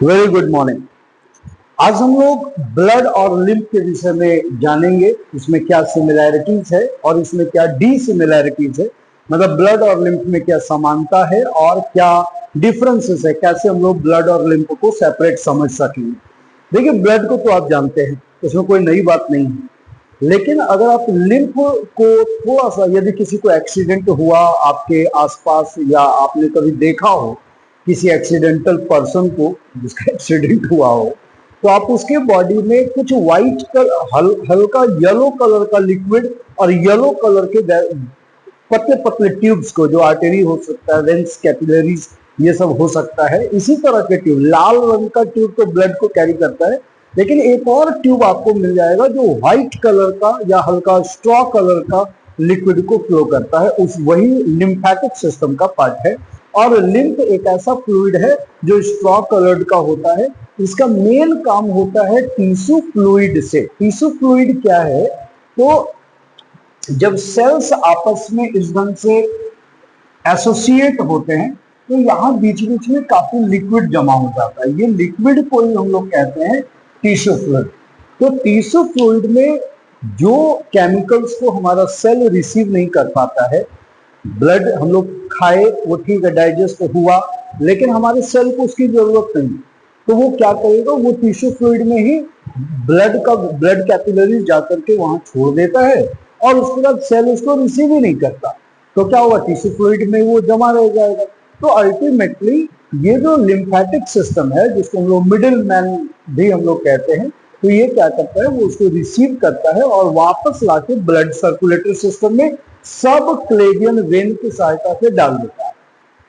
Very good morning. आज हम लोग ब्लड और लिम्फ के विषय में जानेंगे, इसमें क्या सिमिलैरिटीज है और इसमें क्या डिसिमिलैरिटीज है। मतलब ब्लड और लिम्फ में क्या समानता है और क्या डिफरेंसेस है, कैसे हम लोग ब्लड और लिम्फ को सेपरेट समझ सकेंगे। देखिए, ब्लड को तो आप जानते हैं, इसमें कोई नई बात नहीं है। लेकिन अगर आप लिम्फ को थोड़ा सा, यदि किसी को एक्सीडेंट हुआ आपके आसपास या आपने कभी देखा हो किसी एक्सीडेंटल पर्सन को जिसका एक्सीडेंट हुआ हो, तो आप उसके बॉडी में कुछ व्हाइट हल्का येलो कलर का लिक्विड और येलो कलर के पतले पतले ट्यूब्स को, जो आर्टरी हो सकता है, वेंस, कैपिलरीज, ये सब हो सकता है। इसी तरह के ट्यूब, लाल रंग का ट्यूब तो ब्लड को कैरी करता है, लेकिन एक और ट्यूब आपको मिल जाएगा जो व्हाइट कलर का या हल्का स्ट्रॉ कलर का लिक्विड को फ्लो करता है। उस वही लिम्फेटिक सिस्टम का पार्ट है। और लिम्फ एक ऐसा फ्लूइड है जो स्ट्रॉ कलर्ड का होता है। इसका मेन काम होता है टिश्यू फ्लूइड से। टिश्यू फ्लूइड क्या है? तो जब सेल्स आपस में इस ढंग से एसोसिएट होते हैं तो यहाँ बीच बीच में काफी लिक्विड जमा हो जाता है। ये लिक्विड को ही हम लोग कहते हैं टिश्यू फ्लूइड। तो टिश्यू फ्लूइड में जो केमिकल्स को हमारा सेल रिसीव नहीं कर पाता है, ब्लड हम लोग खाए वो ठीक है, डाइजेस्ट हुआ, लेकिन हमारे सेल को उसकी जरूरत नहीं, तो वो क्या करेगा, वो टिश्यू फ्लूइड में ही ब्लड कैपिलरीज जाकर के वहां छोड़ देता है और उसके बाद सेल उसको रिसीव ही नहीं करता। तो क्या होगा, टिश्यू फ्लूइड में वो जमा रह जाएगा। तो अल्टीमेटली ये जो लिम्फेटिक सिस्टम है, जिसको हम लोग मिडिल मैन भी हम लोग कहते हैं, तो ये क्या करता है, वो उसको रिसीव करता है और वापस लाके ब्लड सर्कुलेटरी सिस्टम में सब क्लेवियन वेन की सहायता से डाल देता है।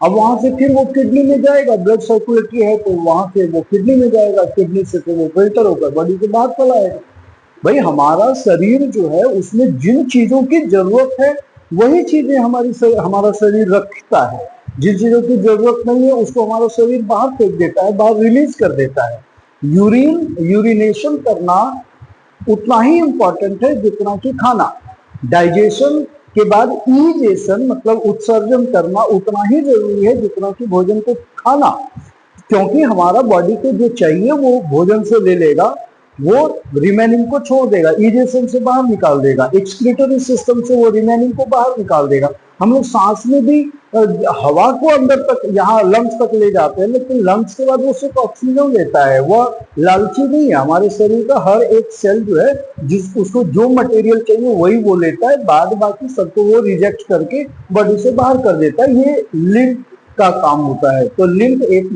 अब वहां से फिर वो किडनी में जाएगा, ब्लड सर्कुलेटरी है तो वहां से वो किडनी में जाएगा, किडनी से फिर वो फिल्टर होकर बॉडी के बाहर चला आएगा। भाई, हमारा शरीर जो है उसमें जिन चीजों की जरूरत है वही चीजें हमारा शरीर रखता है। जिन चीजों की जरूरत नहीं है उसको हमारा शरीर बाहर फेंक देता है, बाहर रिलीज कर देता है। यूरिनेशन करना उतना ही इंपॉर्टेंट है जितना कि खाना। डाइजेशन के बाद ईजेशन मतलब उत्सर्जन करना उतना ही जरूरी है जितना कि भोजन को खाना, क्योंकि हमारा बॉडी को जो चाहिए वो भोजन से ले लेगा, वो रिमेनिंग को छोड़ देगा, इजेशन से बाहर निकाल देगा, एक्सक्रीटरी सिस्टम से वो रिमेनिंग को बाहर निकाल देगा। हम लोग सांस में भी हवा को अंदर तक, यहाँ लंग्स तक ले जाते हैं, लेकिन लंग्स के बाद वो सिर्फ ऑक्सीजन लेता है। वह लालची नहीं है। हमारे शरीर का हर एक सेल जो है, उसको जो मटेरियल चाहिए वही वो लेता है, बाद बाकी सबको वो रिजेक्ट करके बॉडी से बाहर कर देता है। ये लिम्फ का काम होता है। तो लिम्फ एक